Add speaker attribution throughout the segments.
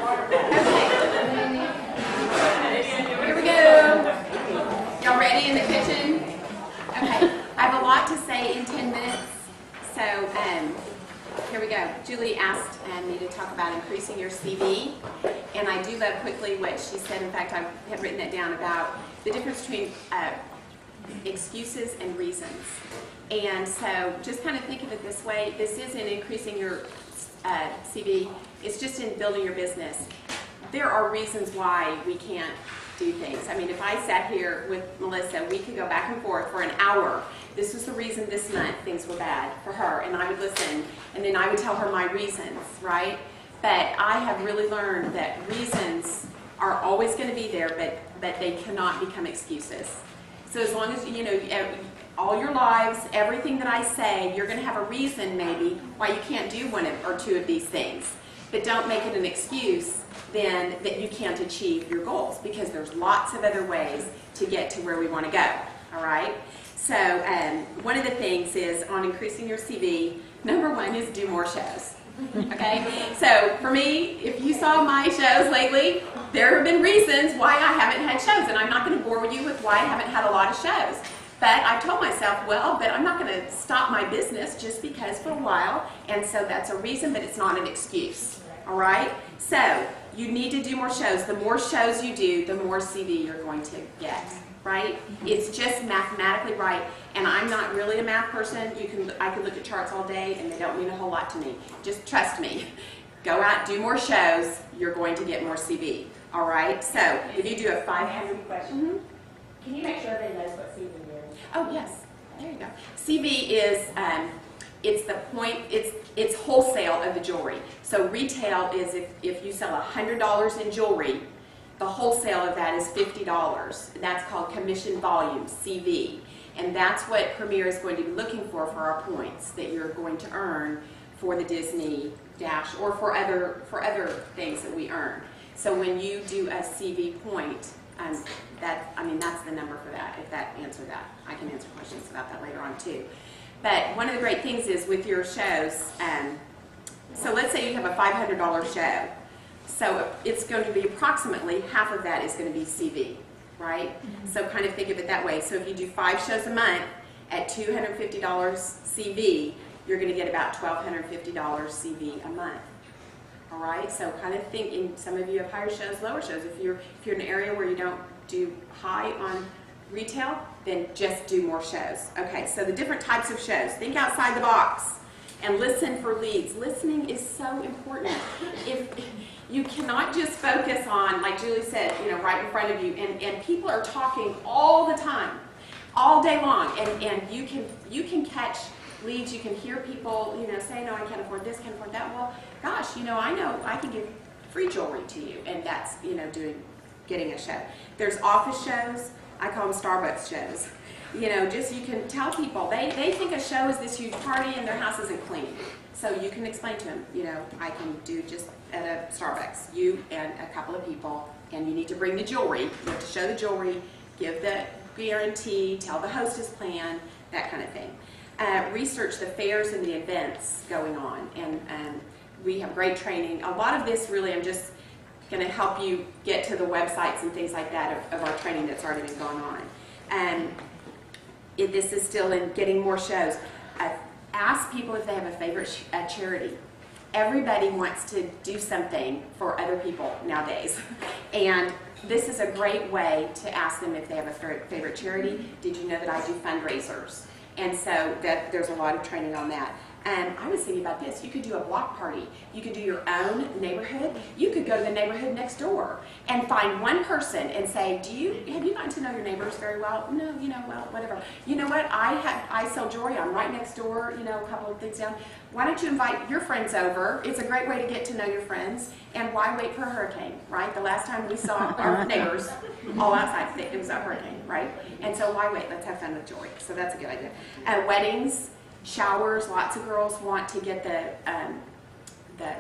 Speaker 1: Here we go. Y'all ready in the kitchen? Okay. I have a lot to say in 10 minutes. So here we go. Julie asked me to talk about increasing your CV. And I do love quickly what she said. In fact, I had written that down about the difference between excuses and reasons. And so just kind of think of it this way. This isn't increasing your CV. It's just in building your business. There are reasons why we can't do things. I mean, if I sat here with Melissa, we could go back and forth for an hour. This was the reason this month things were bad for her, and I would listen, and then I would tell her my reasons, right? But I have really learned that reasons are always going to be there, but they cannot become excuses. So as long as, you know, all your lives, everything that I say, you're going to have a reason maybe why you can't do one or two of these things. But don't make it an excuse then that you can't achieve your goals, because there's lots of other ways to get to where we want to go, all right? So one of the things is on increasing your CV, number one is do more shows, okay? So for me, if you saw my shows lately, there have been reasons why I haven't had shows, and I'm not going to bore you with why I haven't had a lot of shows. But I told myself, well, but I'm not going to stop my business just because for a while, and so that's a reason, but it's not an excuse, all right? So you need to do more shows. The more shows you do, the more CV you're going to get, right? It's just mathematically right, and I'm not really a math person. I could look at charts all day, and they don't mean a whole lot to me. Just trust me. Go out, do more shows, you're going to get more CV, all right? So if you do a 500 question,
Speaker 2: Can you make sure they knows what CV is?
Speaker 1: oh yes, there you go. CV is it's the point. It's wholesale of the jewelry. So retail is if you sell $100 in jewelry, the wholesale of that is $50. That's called commission volume, CV, and that's what Premier is going to be looking for our points that you're going to earn for the Disney Dash or for other things that we earn. So when you do a CV point. That's the number for that, if that answered that. I can answer questions about that later on too. But one of the great things is with your shows, so let's say you have a $500 show. So it's going to be approximately half of that is going to be CV, right? So kind of think of it that way. So if you do 5 shows a month at $250 CV, you're going to get about $1,250 CV a month. All right, so kind of think, and some of you have higher shows, lower shows. If you're in an area where you don't do high on retail, then just do more shows. Okay, so the different types of shows. Think outside the box and listen for leads. Listening is so important. If you cannot just focus on, like Julie said, right in front of you, and people are talking all the time, all day long, and you can catch leads. You can hear people, say, no, I can't afford this, can't afford that. Well, gosh, I know I can give free jewelry to you, and that's, getting a show. There's office shows. I call them Starbucks shows. Just you can tell people, they think a show is this huge party and their house isn't clean. So you can explain to them, I can do just at a Starbucks, you and a couple of people, and you need to bring the jewelry. You have to show the jewelry, give the guarantee, tell the hostess plan, that kind of thing. Research the fairs and the events going on, and we have great training. A lot of this really, I'm just going to help you get to the websites and things like that of our training that's already been going on. This is still in getting more shows. Ask people if they have a favorite charity. Everybody wants to do something for other people nowadays, and this is a great way to ask them if they have a favorite charity. Did you know that I do fundraisers? And so there's a lot of training on that. I was thinking about this. You could do a block party. You could do your own neighborhood. You could go to the neighborhood next door and find one person and say, have you gotten to know your neighbors very well? No, well, whatever. You know what? I sell jewelry. I'm right next door, a couple of things down. Why don't you invite your friends over? It's a great way to get to know your friends. And why wait for a hurricane, right? The last time we saw our neighbors all outside, it was a hurricane, right? And so why wait? Let's have fun with jewelry. So that's a good idea. Weddings, showers. Lots of girls want to get the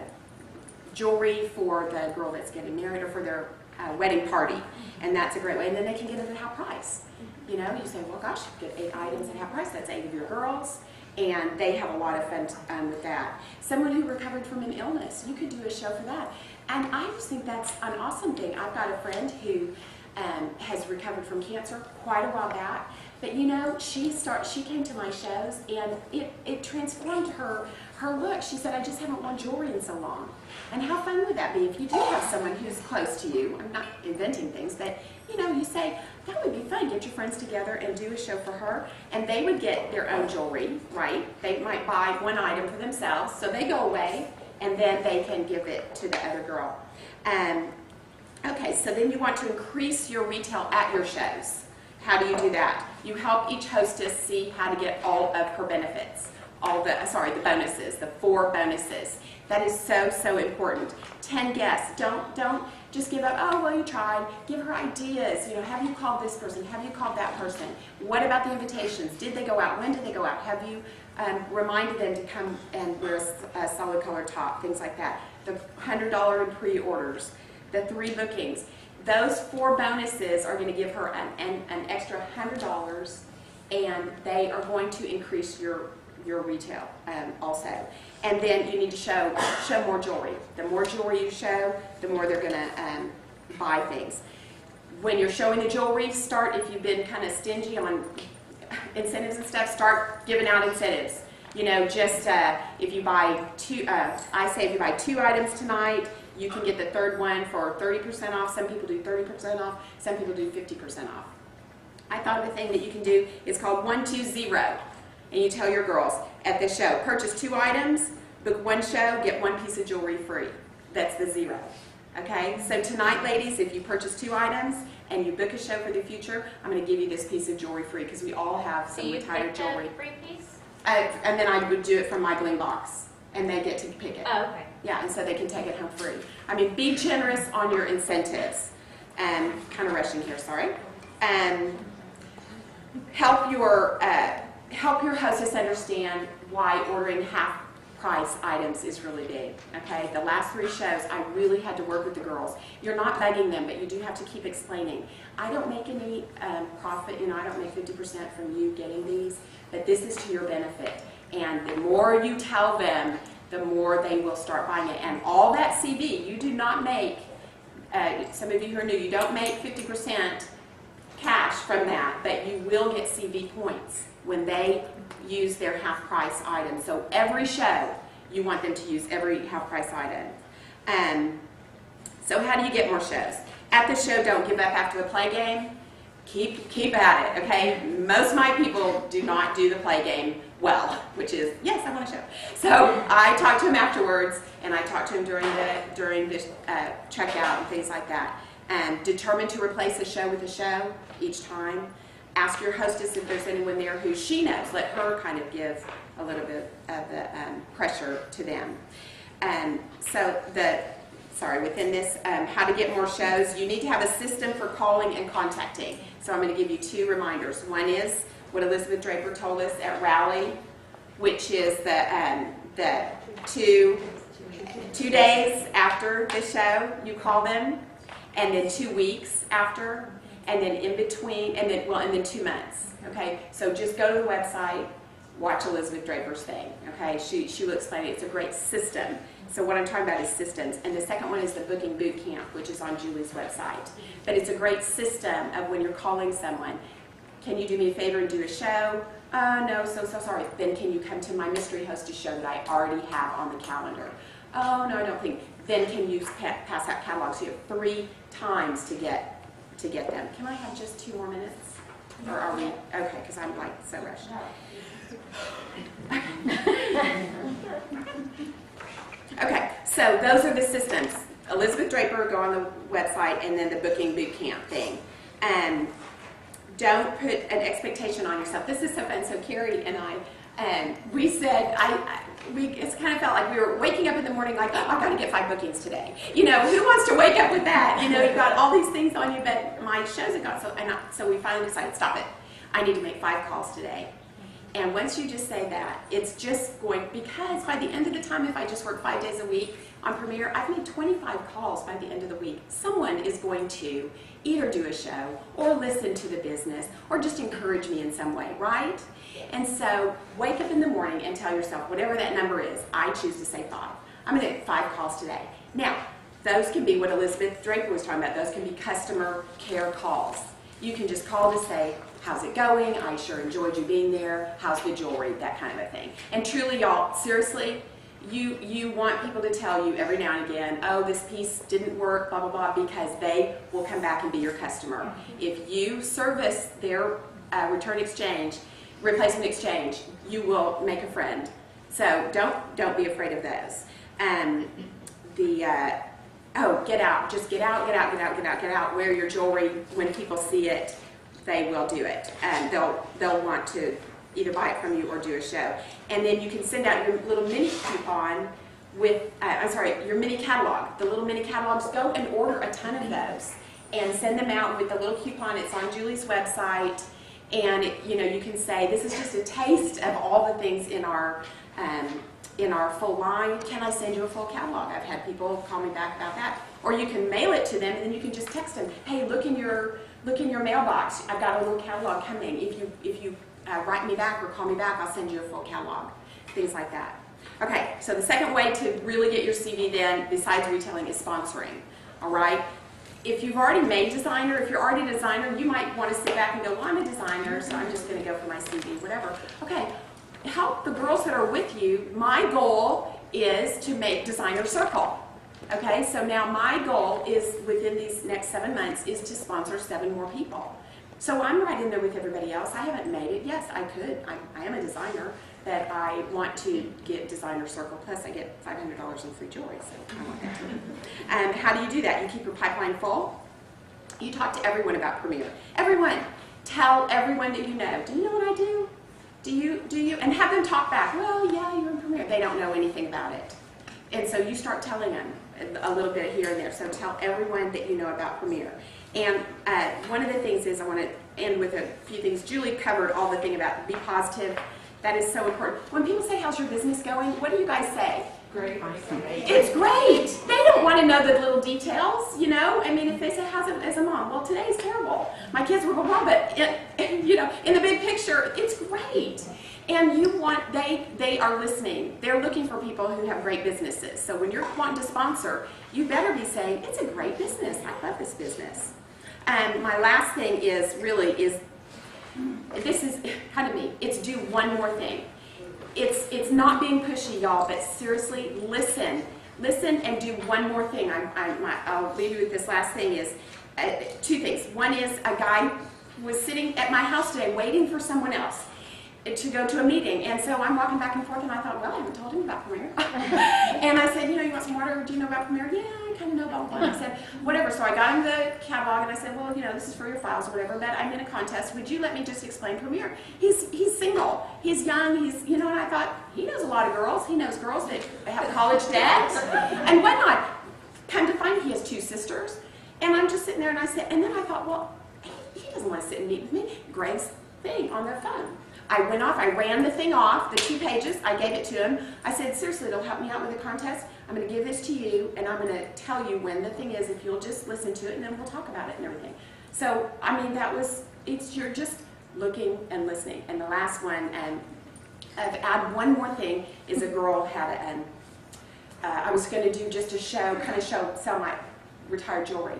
Speaker 1: jewelry for the girl that's getting married or for their wedding party, and that's a great way. And then they can get it at half price. You say, well, gosh, you get 8 items at half price. That's 8 of your girls. And they have a lot of fun with that. Someone who recovered from an illness, you could do a show for that. And I just think that's an awesome thing. I've got a friend who has recovered from cancer quite a while back, but you know, she came to my shows and it transformed her look. She said, I just haven't worn jewelry in so long. And how fun would that be if you do have someone who's close to you? I'm not inventing things, but you know, you say, that would be fun. Get your friends together and do a show for her, and they would get their own jewelry, right? They might buy one item for themselves, so they go away, and then they can give it to the other girl. Okay, so then you want to increase your retail at your shows. How do you do that? You help each hostess see how to get all of her benefits, the bonuses, the 4 bonuses. That is so, so important. 10 guests. Don't just give up, oh, well, you tried. Give her ideas. You know, have you called this person? Have you called that person? What about the invitations? Did they go out? When did they go out? Have you reminded them to come and wear a solid color top? Things like that. The $100 in pre-orders. The 3 bookings. Those 4 bonuses are going to give her an extra $100, and they are going to increase your retail also. And then you need to show more jewelry. The more jewelry you show, the more they're going to buy things. When you're showing the jewelry, if you've been kind of stingy on incentives and stuff, start giving out incentives. You know, just if you buy 2, I say if you buy 2 items tonight, you can get the 3rd one for 30% off. Some people do 30% off. Some people do 50% off. I thought of a thing that you can do. It's called 120. And you tell your girls at the show, purchase 2 items, book 1 show, get 1 piece of jewelry free. That's the 0. Okay? So tonight, ladies, if you purchase 2 items and you book a show for the future, I'm going to give you this piece of jewelry free because we all have some retired jewelry.
Speaker 2: So you pick a free piece?
Speaker 1: And then I would do it from my bling box, and they get to pick it.
Speaker 2: Oh, okay.
Speaker 1: Yeah, and so they can take it home free. I mean, be generous on your incentives. Kind of rushing here, sorry. Help your hostess understand why ordering half-price items is really big. Okay, the last 3 shows, I really had to work with the girls. You're not begging them, but you do have to keep explaining. I don't make any profit. You know, I don't make 50% from you getting these, but this is to your benefit. And the more you tell them, the more they will start buying it. And all that CV, you do not make, some of you who are new, you don't make 50% cash from that, but you will get CV points when they use their half-price item. So every show, you want them to use every half-price item. So how do you get more shows? At the show, don't give up after the play game. Keep at it, okay? Most of my people do not do the play game well, which is, yes, I want to show. So I talk to them afterwards, and I talk to them during the checkout and things like that. Determined to replace a show with a show each time. Ask your hostess if there's anyone there who she knows. Let her kind of give a little bit of the pressure to them. Within this, how to get more shows, you need to have a system for calling and contacting. So I'm going to give you 2 reminders. One is what Elizabeth Draper told us at Rally, which is the 2 days after the show, you call them, and then 2 weeks after, and then in between, and then 2 months. Okay, so just go to the website, watch Elizabeth Draper's thing. Okay, she will explain it. It's a great system. So what I'm talking about is systems. And the second one is the booking boot camp, which is on Julie's website. But it's a great system of when you're calling someone. Can you do me a favor and do a show? No, so sorry. Then can you come to my mystery hostess show that I already have on the calendar? Oh, no, I don't think. Then can you pass out catalogs? You have 3 times to get them. Can I have just 2 more minutes? Or are we? Okay, because I'm like so rushed. Okay, so those are the systems. Elizabeth Draper, go on the website, and then the booking boot camp thing. Don't put an expectation on yourself. This is so fun. So Carrie and I, we said, it's kind of felt like we were waking up in the morning like, oh, I've got to get 5 bookings today. You know, who wants to wake up with that? You know, you've got all these things on you, but my shows have got so we finally decided, stop it. I need to make 5 calls today. And once you just say that, it's just going, because by the end of the time, if I just work 5 days a week on Premiere, I've made 25 calls by the end of the week. Someone is going to either do a show or listen to the business or just encourage me in some way, right? And so wake up in the morning and tell yourself, whatever that number is, I choose to say 5. I'm going to make 5 calls today. Now, those can be what Elizabeth Draper was talking about. Those can be customer care calls. You can just call to say, how's it going? I sure enjoyed you being there. How's the jewelry? That kind of a thing. And truly, y'all, seriously, you want people to tell you every now and again, oh, this piece didn't work, blah, blah, blah, because they will come back and be your customer. If you service their return exchange, replacement exchange, you will make a friend. So don't be afraid of those. Get out. Just get out. Wear your jewelry. When people see it, they will do it. And they'll want to either buy it from you or do a show. And then you can send out your little mini coupon with, your mini catalog. The little mini catalogs, go and order a ton of those and send them out with the little coupon. It's on Julie's website. And you can say, this is just a taste of all the things in our full line. Can I send you a full catalog? I've had people call me back about that. Or you can mail it to them, and then you can just text them, hey, look in your mailbox. I've got a little catalog coming. If you write me back or call me back, I'll send you a full catalog. Things like that. Okay, so the second way to really get your CV then, besides retailing, is sponsoring. All right? If you've already made designer, if you're already a designer, you might want to sit back and go, well, I'm a designer, so I'm just going to go for my CV, whatever. Okay, help the girls that are with you. My goal is to make Designer Circle. Okay, so now my goal is, within these next 7 months, is to sponsor 7 more people. So I'm right in there with everybody else. I haven't made it. Yes, I could. I am a designer, but I want to get Designer Circle. Plus, I get $500 in free jewelry, so I want that too. How do you do that? You keep your pipeline full. You talk to everyone about Premier. Everyone. Tell everyone that you know. Do you know what I do? Do you? And have them talk back. Well, yeah, you're in Premier. They don't know anything about it. And so you start telling them a little bit here and there. So tell everyone that you know about Premier. And one of the things is, I want to end with a few things. Julie covered all the thing about be positive. That is so important. When people say, how's your business going? What do you guys say?
Speaker 2: Great.
Speaker 1: It's great. They don't want to know the little details, I mean, if they say, how's it as a mom? Well, today's terrible. My kids were going, but in the big picture, it's great. And they are listening. They're looking for people who have great businesses. So when you're wanting to sponsor, you better be saying, it's a great business. I love this business. And my last thing is this is kind of me. It's do one more thing. It's not being pushy, y'all, but seriously, listen and do one more thing. I'll leave you with this last thing is 2 things. One is, a guy was sitting at my house today waiting for someone else to go to a meeting, and so I'm walking back and forth, and I thought, well, I haven't told him about Premier. And I said, you want some water? Do you know about Premier? Yeah, I kind of know about one. I said, whatever. So I got him the catalog, and I said, well, this is for your files or whatever, but I'm in a contest. Would you let me just explain Premier? He's single. He's young. And I thought, he knows a lot of girls. He knows girls that have college debt and whatnot. Come to find, he has 2 sisters. And I'm just sitting there, and I said, and then I thought, well, he doesn't want to sit and meet with me. Greg's thing on their phone. I went off, I ran the thing off, the 2 pages, I gave it to him. I said, seriously, it'll help me out with the contest. I'm going to give this to you, and I'm going to tell you when the thing is, if you'll just listen to it, and then we'll talk about it and everything. So, I mean, you're just looking and listening. And the last one, and I've add one more thing, is a girl had I was going to do just a show, sell my retired jewelry.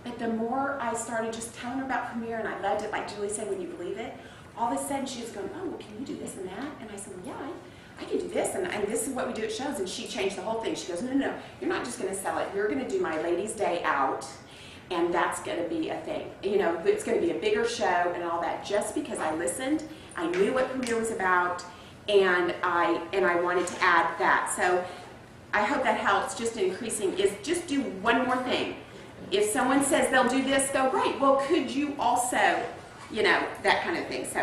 Speaker 1: But the more I started just telling her about Premier, and I loved it, like Julie said, when you believe it, all of a sudden she was going, oh, well, can you do this and that? And I said, well, yeah, I can do this, and this is what we do at shows. And she changed the whole thing. She goes, no, you're not just going to sell it. You're going to do my ladies' day out, and that's going to be a thing. It's going to be a bigger show and all that. Just because I listened, I knew what Premier was about, and I wanted to add that. So I hope that helps. Just increasing is just do one more thing. If someone says they'll do this, go, great. Well, could you also, that kind of thing. So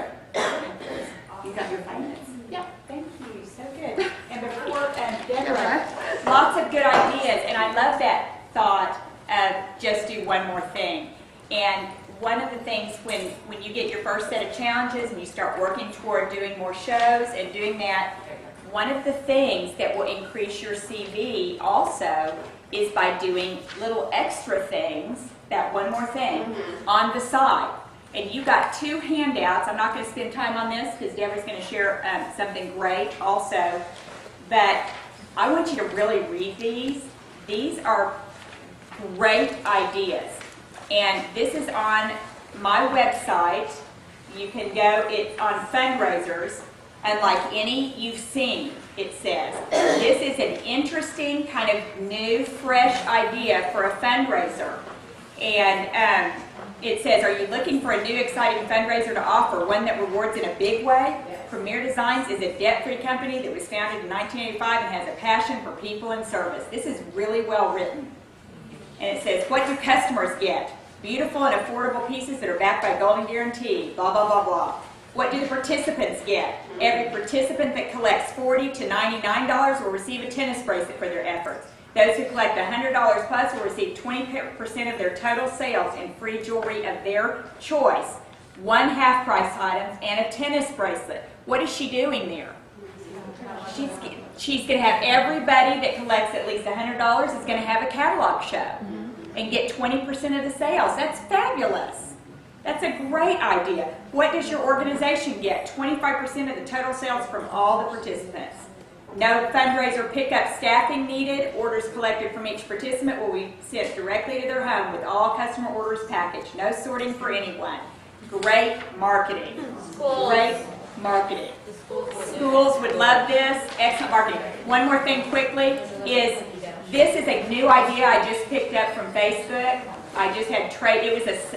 Speaker 1: you got your 5 minutes.
Speaker 2: Yeah, thank you. So good. And before Deborah, lots of good ideas, and I love that thought of just do one more thing. And one of the things when you get your first set of challenges and you start working toward doing more shows and doing that, one of the things that will increase your CV also is by doing little extra things, that one more thing, on the side. And you got 2 handouts. I'm not going to spend time on this because Deborah's going to share something great also. But I want you to really read these. These are great ideas. And this is on my website. You can go, it's on fundraisers, and like any you've seen, it says, this is an interesting kind of new, fresh idea for a fundraiser. And it says, are you looking for a new, exciting fundraiser to offer, one that rewards in a big way? Premier Designs is a debt-free company that was founded in 1985 and has a passion for people and service. This is really well written. And it says, what do customers get? Beautiful and affordable pieces that are backed by golden guarantee, blah, blah, blah, blah. What do the participants get? Every participant that collects $40 to $99 will receive a tennis bracelet for their efforts. Those who collect $100 plus will receive 20% of their total sales in free jewelry of their choice, 1 half-price items, and a tennis bracelet. What is she doing there? She's going to have everybody that collects at least $100 is going to have a catalog show and get 20% of the sales. That's fabulous. That's a great idea. What does your organization get? 25% of the total sales from all the participants. No fundraiser pickup staffing needed. Orders collected from each participant will be sent directly to their home with all customer orders packaged. No sorting for anyone. Great marketing. Great marketing. Schools would love this. Excellent marketing. One more thing quickly is this is a new idea I just picked up from Facebook. I just had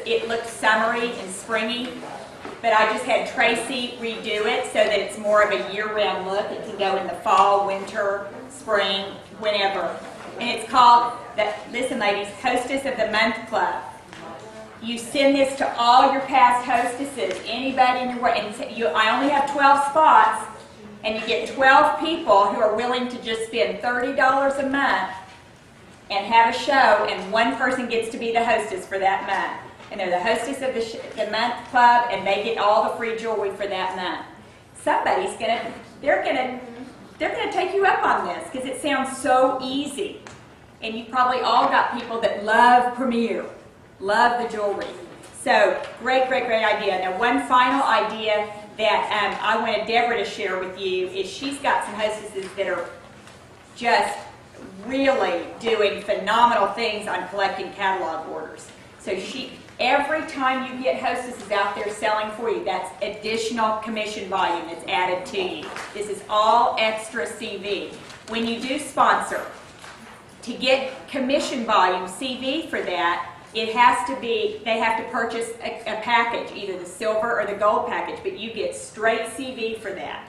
Speaker 2: it looked summery and springy, but I just had Tracy redo it so that it's more of a year-round look. It can go in the fall, winter, spring, whenever. And it's called, listen ladies, Hostess of the Month Club. You send this to all your past hostesses, anybody in your way, and I only have 12 spots, and you get 12 people who are willing to just spend $30 a month and have a show, and one person gets to be the hostess for that month. And they're the hostess of the month club, and they get all the free jewelry for that month. Somebody's they're gonna take you up on this because it sounds so easy. And you've probably all got people that love Premier, love the jewelry. So great, great, great idea. Now one final idea that I wanted Deborah to share with you is she's got some hostesses that are just really doing phenomenal things on collecting catalog orders. So every time you get hostesses out there selling for you, that's additional commission volume that's added to you. This is all extra CV. When you do sponsor, to get commission volume CV for that, they have to purchase a package, either the silver or the gold package, but you get straight CV for that.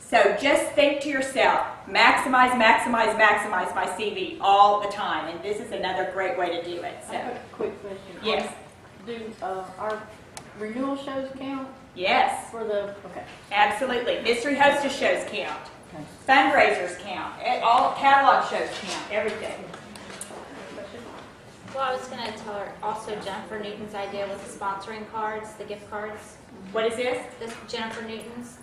Speaker 2: So just think to yourself, maximize, maximize, maximize my CV all the time. And this is another great way to do it. So,
Speaker 3: I have a quick question.
Speaker 2: Yes.
Speaker 3: Do our renewal shows count?
Speaker 2: Yes.
Speaker 3: For the, okay.
Speaker 2: Absolutely. Mystery hostess shows count.
Speaker 3: Okay.
Speaker 2: Fundraisers count. All catalog shows count. Everything.
Speaker 4: Well, I was going to tell her also Jennifer Newton's idea with the sponsoring cards, the gift cards.
Speaker 2: What is this?
Speaker 4: This Jennifer Newton's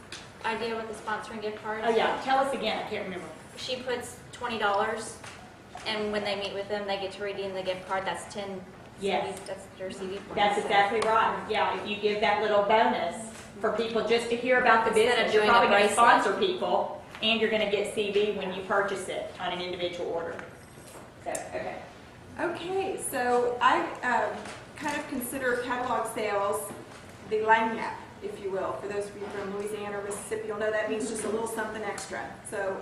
Speaker 4: idea with the sponsoring gift cards.
Speaker 2: Oh yeah. Tell us again. I can't remember.
Speaker 4: She puts $20, and when they meet with them, they get to redeem the gift card. That's 10.
Speaker 2: Yes.
Speaker 4: CVs, that's their CV points.
Speaker 2: That's exactly right. Yeah. If you give that little bonus for people just to hear about the
Speaker 4: Instead of
Speaker 2: business, you're
Speaker 4: doing a
Speaker 2: probably going to
Speaker 4: bracelet.
Speaker 2: sponsor people, and you're going to get CV when you purchase it on an individual order. So okay.
Speaker 1: Okay, so I kind of consider catalog sales the lagniappe, if you will. For those of you from Louisiana or Mississippi, you'll know that means just a little something extra. So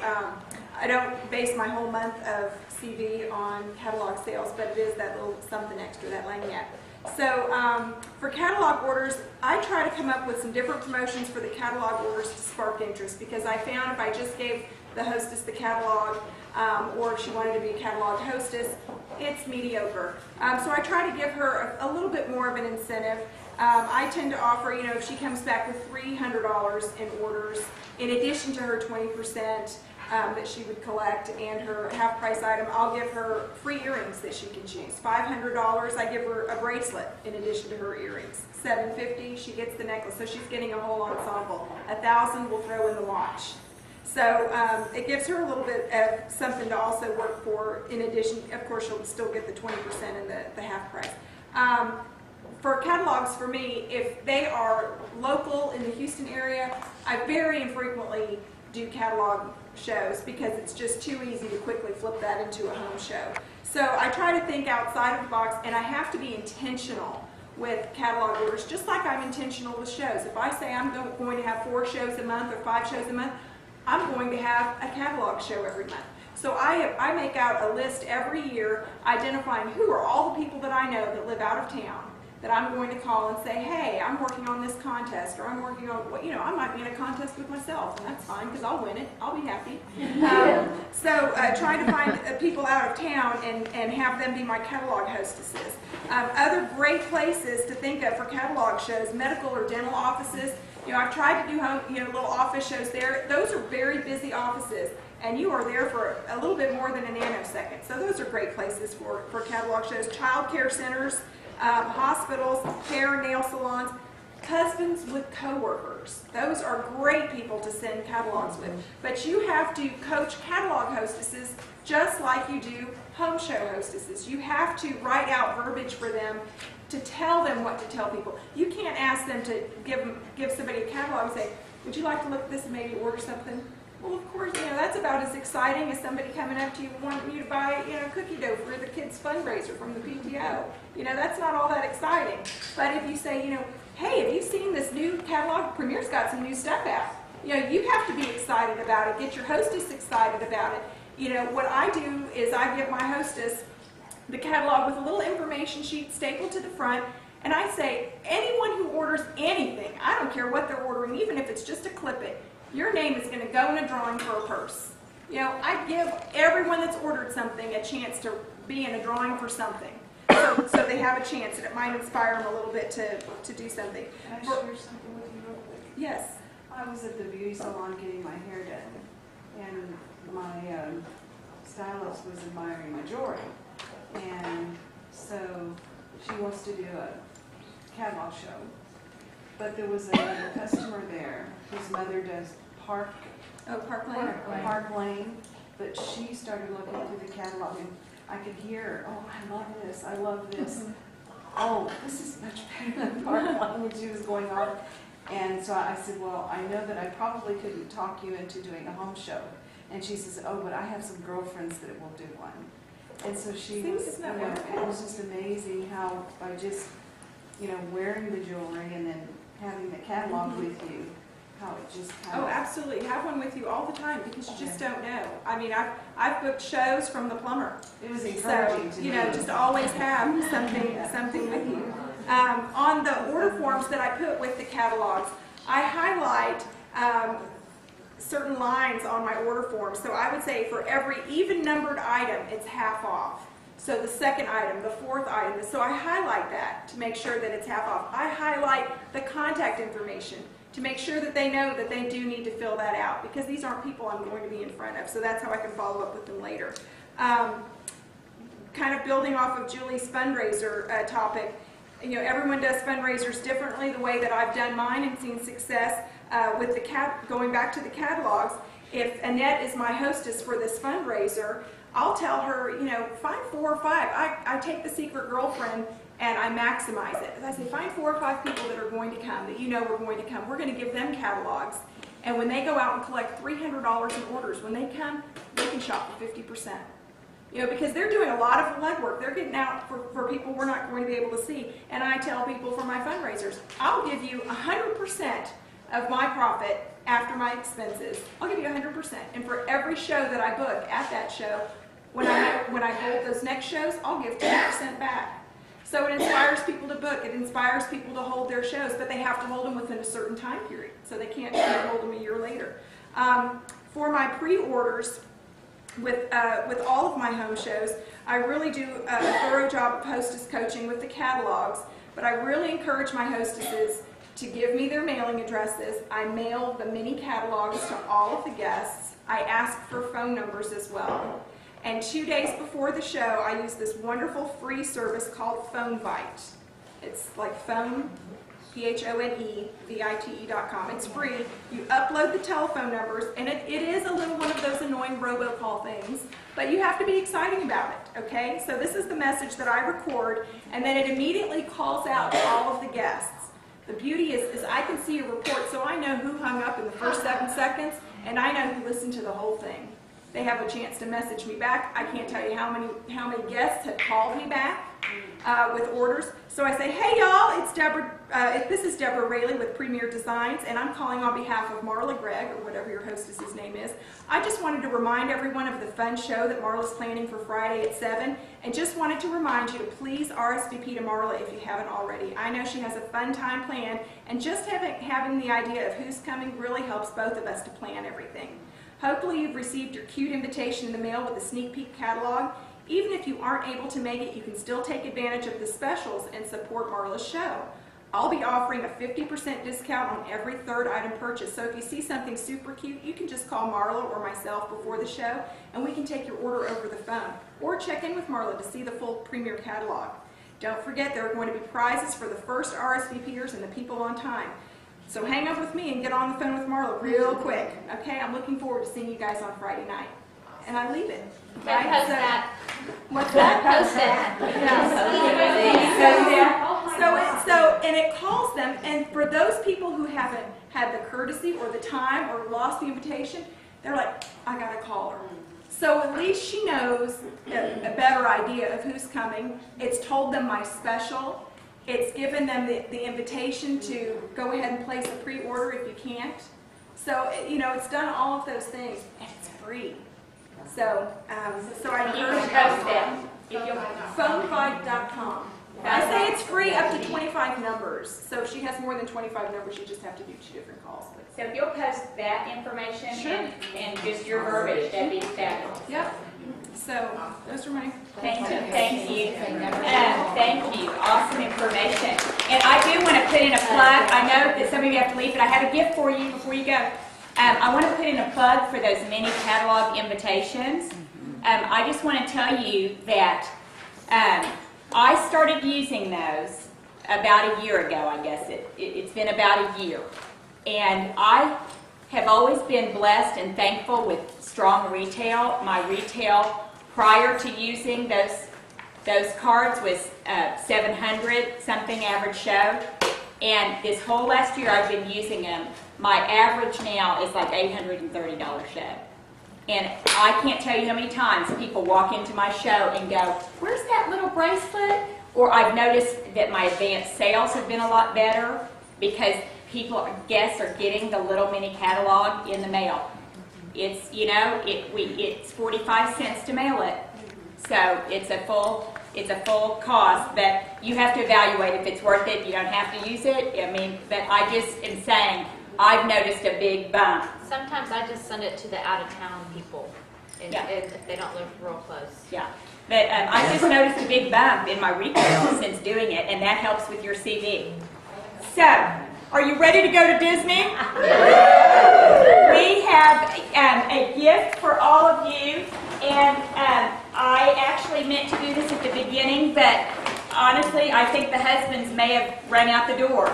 Speaker 1: I don't base my whole month of CV on catalog sales, but it is that little something extra, that lagniappe. So for catalog orders, I try to come up with some different promotions for the catalog orders to spark interest, because I found if I just gave the hostess the catalog, or if she wanted to be a catalog hostess, it's mediocre. So I try to give her a little bit more of an incentive. I tend to offer, if she comes back with $300 in orders, in addition to her 20% that she would collect and her half-price item, I'll give her free earrings that she can choose. $500, I give her a bracelet in addition to her earrings. $750, she gets the necklace, so she's getting a whole ensemble. $1,000, we'll throw in the watch. So it gives her a little bit of something to also work for. In addition, of course, she'll still get the 20% and the half price. For catalogs, for me, if they are local in the Houston area, I very infrequently do catalog shows because it's just too easy to quickly flip that into a home show.
Speaker 5: So I try to think outside of the box, and I have to be intentional with catalog orders, just like I'm intentional with shows. If I say I'm going to have 4 shows a month or 5 shows a month, I'm going to have a catalog show every month. So I make out a list every year identifying who are all the people that I know that live out of town that I'm going to call and say, hey, I'm working on this contest, or I'm working on, well, I might be in a contest with myself, and that's fine because I'll win it. I'll be happy. So try to find people out of town and have them be my catalog hostesses. Other great places to think of for catalog shows, medical or dental offices. I've tried to do little office shows there. Those are very busy offices, and you are there for a little bit more than a nanosecond. So those are great places for catalog shows. Child care centers, hospitals, hair and nail salons, husbands with coworkers. Those are great people to send catalogs with. But you have to coach catalog hostesses just like you do home show hostesses. You have to write out verbiage for them to tell them what to tell people. You can't ask them to give somebody a catalog and say, would you like to look at this and maybe order something? Well, of course, that's about as exciting as somebody coming up to you wanting you to buy, cookie dough for the kids' fundraiser from the PTO. That's not all that exciting. But if you say, hey, have you seen this new catalog? Premier's got some new stuff out. You have to be excited about it. Get your hostess excited about it. What I do is I give my hostess the catalog with a little information sheet stapled to the front, and I say, anyone who orders anything, I don't care what they're ordering, even if it's just a clip-it, your name is going to go in a drawing for a purse. I give everyone that's ordered something a chance to be in a drawing for something. So they have a chance, and it might inspire them a little bit to do something.
Speaker 6: Can I share something with you real quick?
Speaker 5: Yes.
Speaker 6: I was at the beauty salon getting my hair done, and my stylist was admiring my jewelry. And so she wants to do a catalog show. But there was a customer there whose mother does Park Lane, but she started looking through the catalog, and I could hear, oh, I love this, I love this. Oh, this is much better than Park Lane, when she was going on. And so I said, well, I know that I probably couldn't talk you into doing a home show. And she says, oh, but I have some girlfriends that will do one. And so she was, it was just amazing how by just, wearing the jewelry and then having the catalog with you, how it just kind of...
Speaker 5: Oh, absolutely. Have one with you all the time because you just don't know. I mean, I've booked shows from the plumber.
Speaker 6: It was encouraging to me.
Speaker 5: Just always have something with you. On the order forms that I put with the catalogs, I highlight certain lines on my order form. So I would say for every even numbered item, it's half off. So the second item, the fourth item, so I highlight that to make sure that it's half off. I highlight the contact information to make sure that they know that they do need to fill that out because these aren't people I'm going to be in front of. So that's how I can follow up with them later. Kind of building off of Julie's fundraiser topic, everyone does fundraisers differently. The way that I've done mine and seen success with going back to the catalogs, if Annette is my hostess for this fundraiser, I'll tell her, find 4 or 5. I take the secret girlfriend and I maximize it. As I say, find 4 or 5 people that are going to come, that we're going to come. We're going to give them catalogs. And when they go out and collect $300 in orders, when they come, they can shop for 50%. Because they're doing a lot of legwork. They're getting out for people we're not going to be able to see. And I tell people for my fundraisers, I'll give you 100% of my profit after my expenses. I'll give you 100%. And for every show that I book at that show, when I hold those next shows, I'll give 10% back. So it inspires people to book. It inspires people to hold their shows, but they have to hold them within a certain time period. So they can't hold them a year later. For my pre-orders, with all of my home shows, I really do a thorough job of hostess coaching with the catalogs, but I really encourage my hostesses to give me their mailing addresses. I mail the mini catalogs to all of the guests. I ask for phone numbers as well. And 2 days before the show, I use this wonderful free service called PhoneVite. It's like phone, PhoneVite.com. It's free. You upload the telephone numbers, and it is a little one of those annoying robocall things, but you have to be exciting about it, okay? So this is the message that I record, and then it immediately calls out to all of the guests. The beauty is I can see a report, so I know who hung up in the first 7 seconds, and I know who listened to the whole thing. they have a chance to message me back. I can't tell you how many guests have called me back with orders. So I say, hey y'all, it's Deborah. This is Deborah Rayleigh with Premier Designs, and I'm calling on behalf of Marla Gregg, or whatever your hostess's name is. I just wanted to remind everyone of the fun show that Marla's planning for Friday at 7, and just wanted to remind you to please RSVP to Marla if you haven't already. I know she has a fun time planned, and just having the idea of who's coming really helps both of us to plan everything. Hopefully you've received your cute invitation in the mail with a sneak peek catalog. Even if you aren't able to make it, you can still take advantage of the specials and support Marla's show. I'll be offering a 50% discount on every third item purchase, so if you see something super cute, you can just call Marla or myself before the show, and we can take your order over the phone, or check in with Marla to see the full Premier catalog. Don't forget, there are going to be prizes for the first RSVPers and the people on time. So hang up with me and get on the phone with Marla real quick. Okay, I'm looking forward to seeing you guys on Friday night. And I leave it.
Speaker 4: Right, post that.
Speaker 5: What's that?
Speaker 4: Post it.
Speaker 5: And it calls them, and for those people who haven't had the courtesy or the time or lost the invitation, they're like, I gotta call her. So at least she knows a better idea of who's coming. It's told them my special. It's given them the invitation to go ahead and place a pre-order if you can't. So, you know, it's done all of those things, and it's free. So I encourage you. Phonebite.com. I say it's free up to 25 numbers. So if she has more than 25 numbers, you just have to do 2 different calls.
Speaker 2: So if you'll post that information
Speaker 5: Sure.
Speaker 2: and just your verbiage, that'd be fabulous.
Speaker 5: Yep. So those are my.
Speaker 2: Thank you. Thank you. Thank you. Awesome information. And I do want to put in a plug. I know that some of you have to leave, but I have a gift for you before you go. I want to put in a plug for those mini catalog invitations. I just want to tell you that I started using those about a year ago, I guess. It's been about a year. And I have always been blessed and thankful with strong retail. My retail prior to using those cards was 700 something average show. And this whole last year I've been using them. My average now is like $830 show. And I can't tell you how many times people walk into my show and go, where's that little bracelet? Or I've noticed that my advanced sales have been a lot better because guests are getting the little mini catalog in the mail. It's, you know, it's 45 cents to mail it. So it's a full cost, but you have to evaluate if it's worth it. You don't have to use it. I mean, but I just am saying, I've noticed a big bump.
Speaker 4: Sometimes I just send it to the out-of-town people, and
Speaker 2: Yeah.
Speaker 4: if they don't live real close.
Speaker 2: Yeah, but I just noticed a big bump in my retail since doing it, and that helps with your CV. So, are you ready to go to Disney? We have a gift for all of you, and I actually meant to do this at the beginning, but honestly, I think the husbands may have run out the door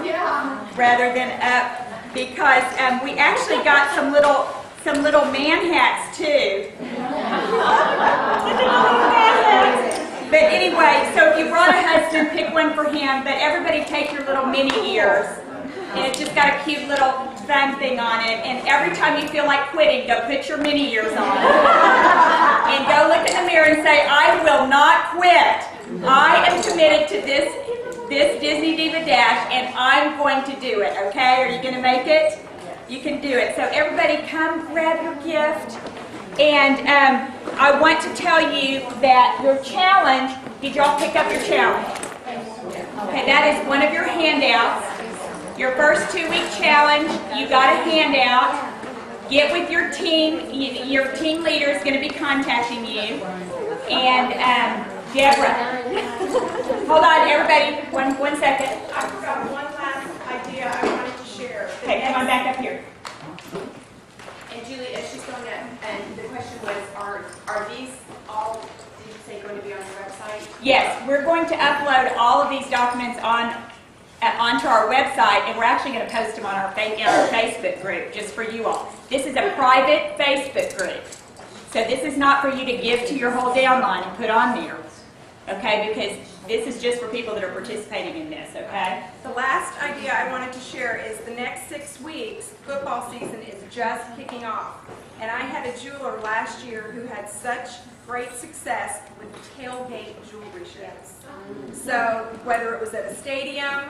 Speaker 2: rather than up, because we actually got some little man hats too. But anyway, so if you brought a husband, pick one for him, but everybody take your little mini ears. And it's just got a cute little fun thing on it. And every time you feel like quitting, go put your mini ears on. And go look in the mirror and say, I will not quit. I am committed to this Disney Diva Dash, and I'm going to do it, okay? Are you going to make it? You can do it. So everybody come grab your gift. And I want to tell you that your challenge, did y'all pick up your challenge? Okay, that is one of your handouts. Your first 2-week challenge, you got a handout. Get with your team. Your team leader is going to be contacting you. And Deborah, hold on, everybody, one second.
Speaker 5: I forgot one last idea I wanted to share.
Speaker 2: Okay, come on back up here.
Speaker 1: And Julie, as she's going up, and the question was, are these all, did you say, going to be on your website?
Speaker 2: Yes, we're going to upload all of these documents onto our website, and we're actually going to post them on our Facebook group, just for you all. This is a private Facebook group. So this is not for you to give to your whole downline and put on there. okay? Because this is just for people that are participating in this, okay?
Speaker 5: The last idea I wanted to share is the next 6 weeks, football season is just kicking off. And I had a jeweler last year who had such great success with tailgate jewelry shows. So whether it was at a stadium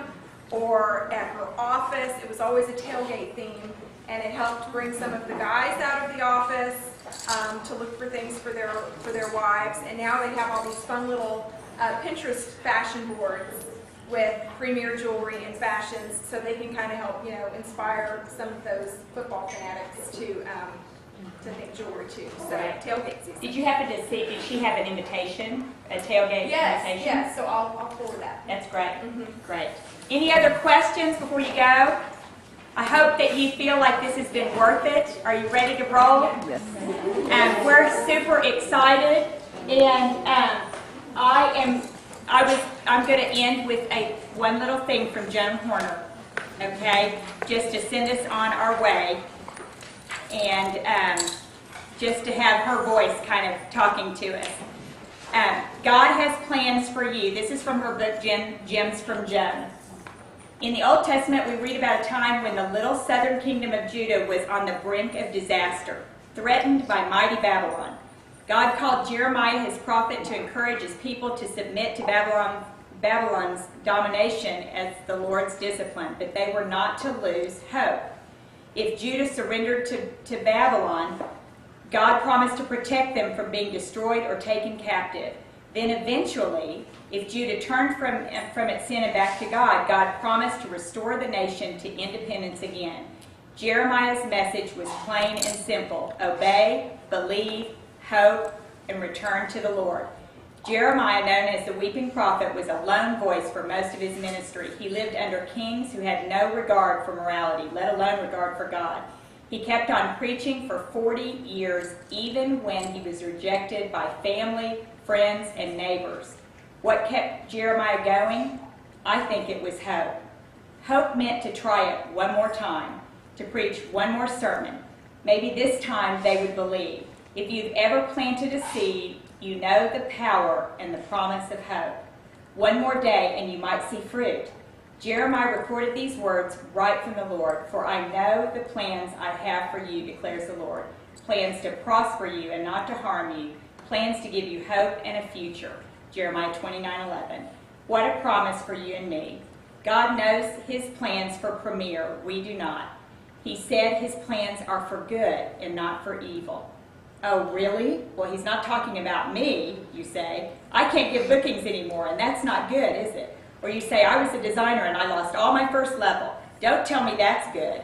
Speaker 5: or at her office, it was always a tailgate theme. And it helped bring some of the guys out of the office to look for things for their wives. And now they have all these fun little Pinterest fashion boards with premier jewelry and fashions, so they can kind of help, inspire some of those football fanatics to think jewelry too. So tailgate season.
Speaker 2: Did you happen to see, did she have an invitation, a tailgate invitation?
Speaker 5: Yes, so I'll forward that.
Speaker 2: That's great, great. Any other questions before you go? I hope that you feel like this has been worth it. Are you ready to roll?
Speaker 3: Yes.
Speaker 2: We're super excited, and I'm going to end with one little thing from Joan Horner, okay, just to send us on our way, and just to have her voice kind of talking to us. God has plans for you. This is from her book, Gems from Joan. In the Old Testament, we read about a time when the little southern kingdom of Judah was on the brink of disaster, threatened by mighty Babylon. God called Jeremiah, his prophet, to encourage his people to submit to Babylon's domination as the Lord's discipline, but they were not to lose hope. If Judah surrendered to Babylon, God promised to protect them from being destroyed or taken captive. Then eventually, if Judah turned from its sin and back to God, God promised to restore the nation to independence again. Jeremiah's message was plain and simple: obey, believe, hope, and return to the Lord. Jeremiah, known as the weeping prophet, was a lone voice for most of his ministry. He lived under kings who had no regard for morality, let alone regard for God. He kept on preaching for 40 years, even when he was rejected by family, friends, and neighbors. What kept Jeremiah going? I think it was hope. Hope meant to try it one more time, to preach one more sermon. Maybe this time they would believe. If you've ever planted a seed, you know the power and the promise of hope. One more day and you might see fruit. Jeremiah recorded these words right from the Lord. For I know the plans I have for you, declares the Lord. Plans to prosper you and not to harm you. Plans to give you hope and a future. Jeremiah 29:11. What a promise for you and me. God knows his plans for Premier. We do not. He said his plans are for good and not for evil. Oh, really? Well, he's not talking about me, you say. I can't give bookings anymore, and that's not good, is it? Or you say, I was a designer and I lost all my first level. Don't tell me that's good.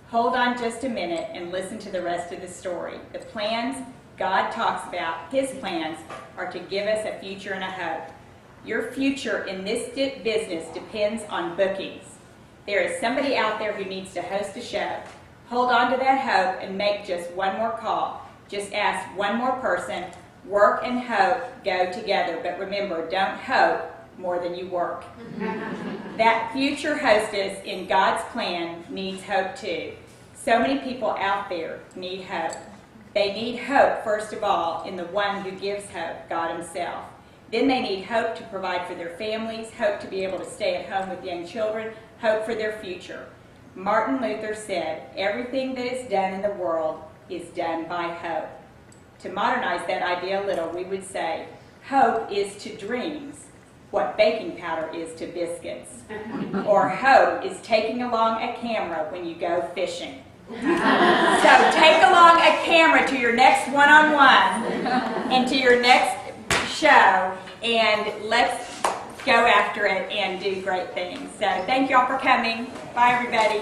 Speaker 2: Hold on just a minute and listen to the rest of the story. The plans God talks about, his plans, are to give us a future and a hope. Your future in this business depends on bookings. There is somebody out there who needs to host a show. Hold on to that hope and make just one more call. Just ask one more person. Work and hope go together, but remember, don't hope more than you work. That future hostess in God's plan needs hope too. So many people out there need hope. They need hope, first of all, in the one who gives hope, God himself. Then they need hope to provide for their families, hope to be able to stay at home with young children, hope for their future. Martin Luther said, everything that is done in the world is done by hope. To modernize that idea a little, we would say, hope is to dreams what baking powder is to biscuits. Or hope is taking along a camera when you go fishing. So take along a camera to your next one-on-one and to your next show, and let's go after it and do great things. So thank you all for coming. Bye, everybody.